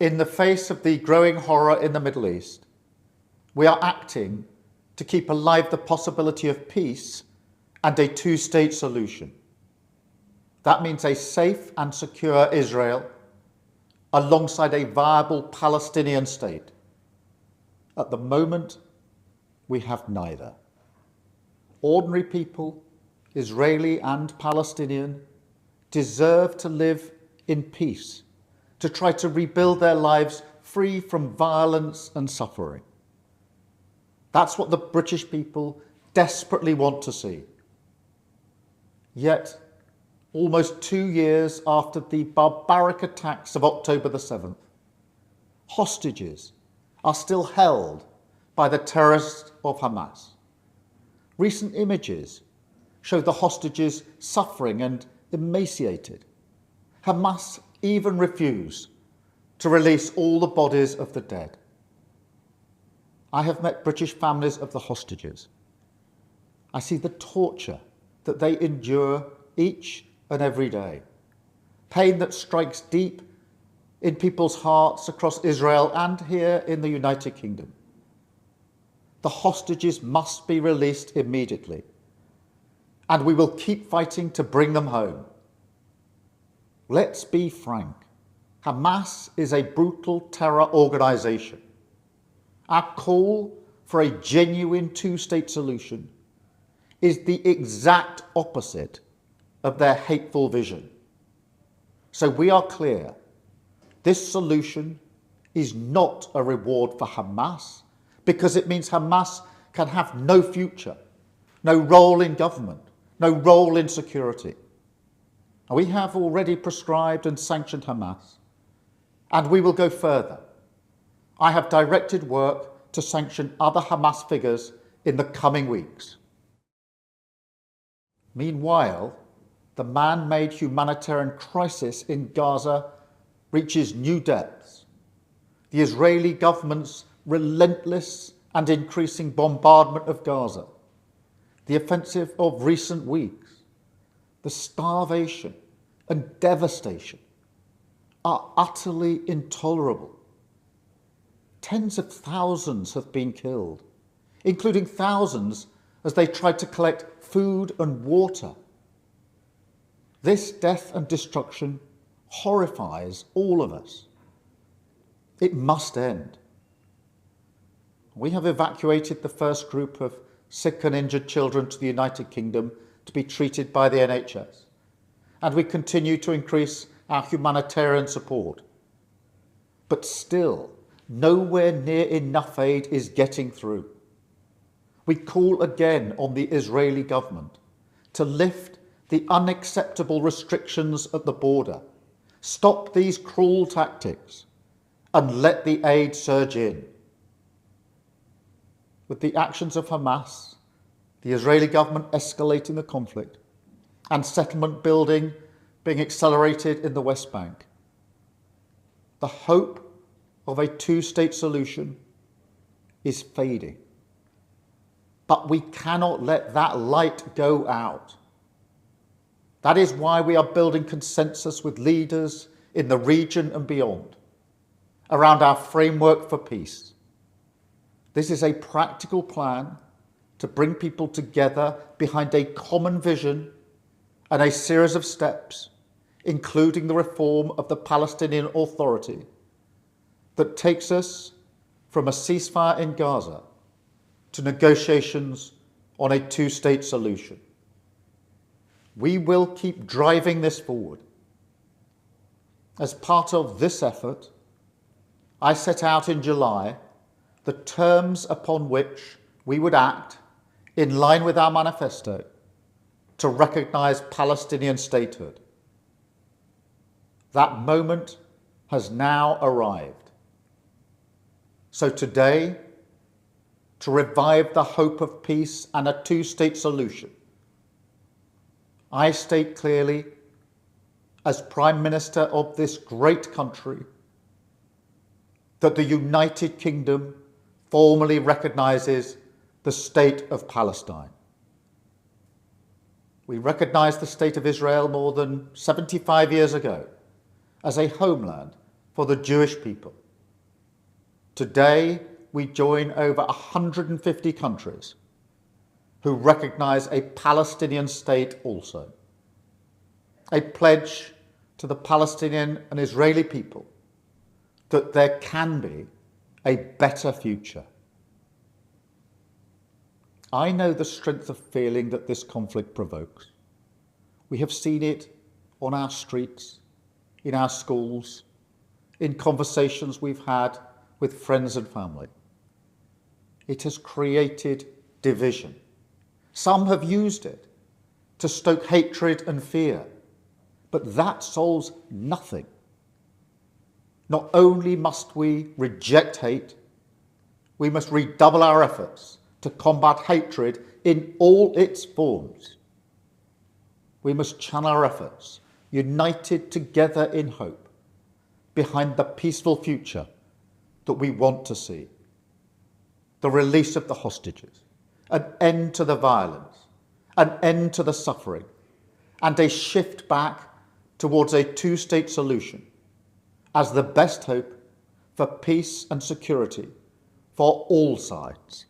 In the face of the growing horror in the Middle East, we are acting to keep alive the possibility of peace and a two-state solution. That means a safe and secure Israel alongside a viable Palestinian state. At the moment, we have neither. Ordinary people, Israeli and Palestinian, deserve to live in peace, to try to rebuild their lives free from violence and suffering. That's what the British people desperately want to see. Yet, almost 2 years after the barbaric attacks of October the 7th, hostages are still held by the terrorists of Hamas. Recent images show the hostages suffering and emaciated. Hamas even refused to release all the bodies of the dead. I have met British families of the hostages. I see the torture that they endure each and every day, pain that strikes deep in people's hearts across Israel and here in the United Kingdom. The hostages must be released immediately, and we will keep fighting to bring them home. Let's be frank. Hamas is a brutal terror organization. Our call for a genuine two-state solution is the exact opposite of their hateful vision. So we are clear, this solution is not a reward for Hamas, because it means Hamas can have no future, no role in government, no role in security. We have already prescribed and sanctioned Hamas, and we will go further. I have directed work to sanction other Hamas figures in the coming weeks. Meanwhile, the man-made humanitarian crisis in Gaza reaches new depths. The Israeli government's relentless and increasing bombardment of Gaza, the offensive of recent weeks, the starvation and devastation are utterly intolerable. Tens of thousands have been killed, including thousands as they tried to collect food and water. This death and destruction horrifies all of us. It must end. We have evacuated the first group of sick and injured children to the United Kingdom to be treated by the NHS, and we continue to increase our humanitarian support. But still, nowhere near enough aid is getting through. We call again on the Israeli government to lift the unacceptable restrictions at the border, stop these cruel tactics, and let the aid surge in. With the actions of Hamas, the Israeli government escalating the conflict, and settlement building being accelerated in the West Bank, the hope of a two-state solution is fading. But we cannot let that light go out. That is why we are building consensus with leaders in the region and beyond around our framework for peace. This is a practical plan to bring people together behind a common vision and a series of steps, including the reform of the Palestinian Authority, that takes us from a ceasefire in Gaza to negotiations on a two-state solution. We will keep driving this forward. As part of this effort, I set out in July the terms upon which we would act in line with our manifesto to recognise Palestinian statehood. That moment has now arrived. So today, to revive the hope of peace and a two-state solution, I state clearly, as Prime Minister of this great country, that the United Kingdom formally recognises the State of Palestine. We recognised the State of Israel more than 75 years ago as a homeland for the Jewish people. Today, we join over 150 countries who recognise a Palestinian state also. A pledge to the Palestinian and Israeli people that there can be a better future. I know the strength of feeling that this conflict provokes. We have seen it on our streets, in our schools, in conversations we've had with friends and family. It has created division. Some have used it to stoke hatred and fear, but that solves nothing. Not only must we reject hate, we must redouble our efforts to combat hatred in all its forms. We must channel our efforts, united together in hope, behind the peaceful future that we want to see. The release of the hostages, an end to the violence, an end to the suffering, and a shift back towards a two-state solution as the best hope for peace and security for all sides.